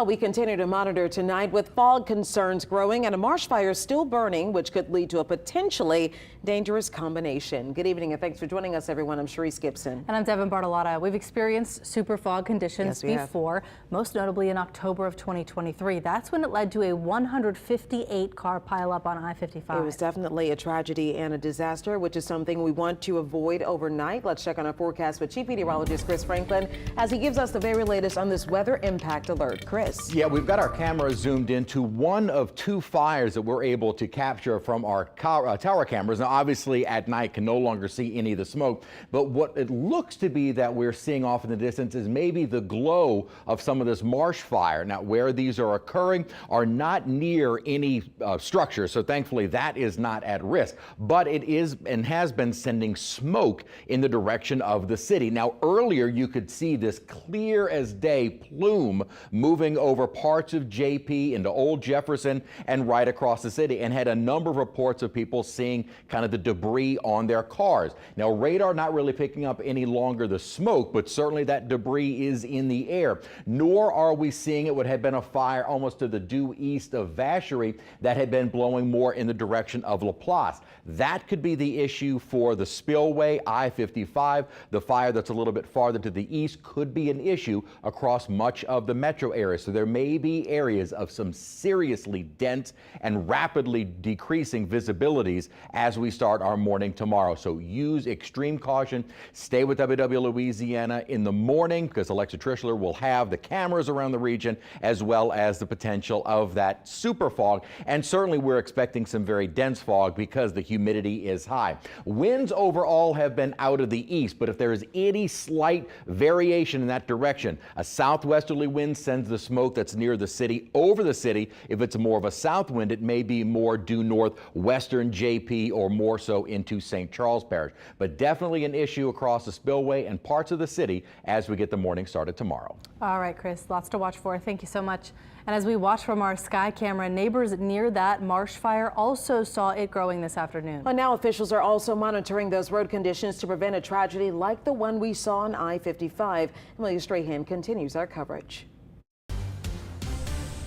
We continue to monitor tonight with fog concerns growing and a marsh fire still burning, which could lead to a potentially dangerous combination. Good evening and thanks for joining us, everyone. I'm Sharice Gibson. And I'm Devin Bartolotta. We've experienced super fog conditions before, most notably in October of 2023. That's when it led to a 158 car pileup on I-55. It was definitely a tragedy and a disaster, which is something we want to avoid overnight. Let's check on our forecast with Chief Meteorologist Chris Franklin as he gives us the very latest on this weather impact alert. Chris. Yeah, we've got our camera zoomed into one of two fires that we're able to capture from our tower cameras. Now, obviously, at night can no longer see any of the smoke, but what it looks to be that we're seeing off in the distance is maybe the glow of some of this marsh fire. Now, where these are occurring are not near any structure, so thankfully that is not at risk, but it is and has been sending smoke in the direction of the city. Now, earlier you could see this clear as day plume moving over parts of JP into Old Jefferson and right across the city, and had a number of reports of people seeing kind of the debris on their cars. Now, radar not really picking up any longer the smoke, but certainly that debris is in the air. Nor are we seeing it what had been a fire almost to the due east of Vacherie that had been blowing more in the direction of Laplace. That could be the issue for the spillway, I-55. The fire that's a little bit farther to the east could be an issue across much of the metro area. So there may be areas of some seriously dense and rapidly decreasing visibilities as we start our morning tomorrow. So use extreme caution. Stay with WW Louisiana in the morning because Alexa Trishler will have the cameras around the region as well as the potential of that super fog. And certainly we're expecting some very dense fog because the humidity is high. Winds overall have been out of the east, but if there is any slight variation in that direction, a southwesterly wind sends the smoke that's near the city over the city. If it's more of a south wind, it may be more due northwestern JP or more so into St. Charles Parish. But definitely an issue across the spillway and parts of the city as we get the morning started tomorrow. All right, Chris, lots to watch for. Thank you so much. And as we watch from our sky camera, neighbors near that marsh fire also saw it growing this afternoon. Well, now officials are also monitoring those road conditions to prevent a tragedy like the one we saw on I-55. Amelia Strahan continues our coverage.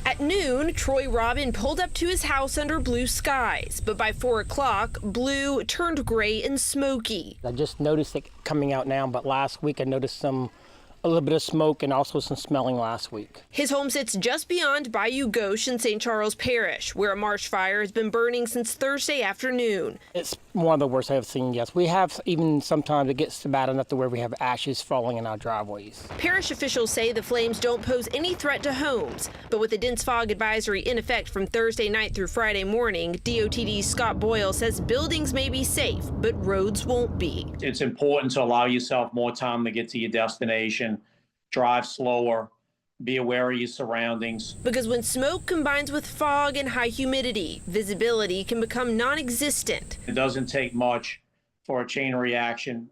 At noon, Troy Robin pulled up to his house under blue skies, but by 4 o'clock, blue turned gray and smoky. I just noticed it coming out now, but last week I noticed a little bit of smoke and also some smelling last week. His home sits just beyond Bayou Gauche in St. Charles Parish, where a marsh fire has been burning since Thursday afternoon. It's one of the worst I've seen, yes. We have even sometimes it gets bad enough to where we have ashes falling in our driveways. Parish officials say the flames don't pose any threat to homes, but with a dense fog advisory in effect from Thursday night through Friday morning, DOTD's Scott Boyle says buildings may be safe, but roads won't be. It's important to allow yourself more time to get to your destination. Drive slower, be aware of your surroundings. Because when smoke combines with fog and high humidity, visibility can become non-existent. It doesn't take much for a chain reaction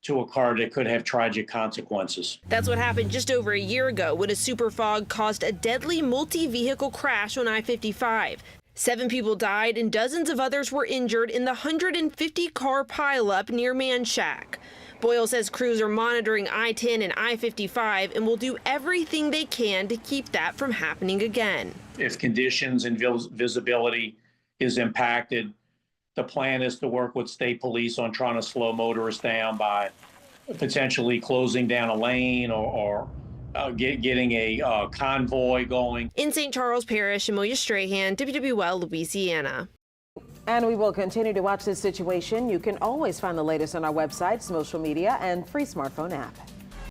to occur that could have tragic consequences. That's what happened just over a year ago when a super fog caused a deadly multi-vehicle crash on I-55. 7 people died and dozens of others were injured in the 150-car pileup near Manchac. Boyle says crews are monitoring I-10 and I-55 and will do everything they can to keep that from happening again. If conditions and visibility is impacted, the plan is to work with state police on trying to slow motorists down by potentially closing down a lane or getting a convoy going. In St. Charles Parish, Amelia Strahan, WWL Louisiana. And we will continue to watch this situation. You can always find the latest on our website, social media, and free smartphone app.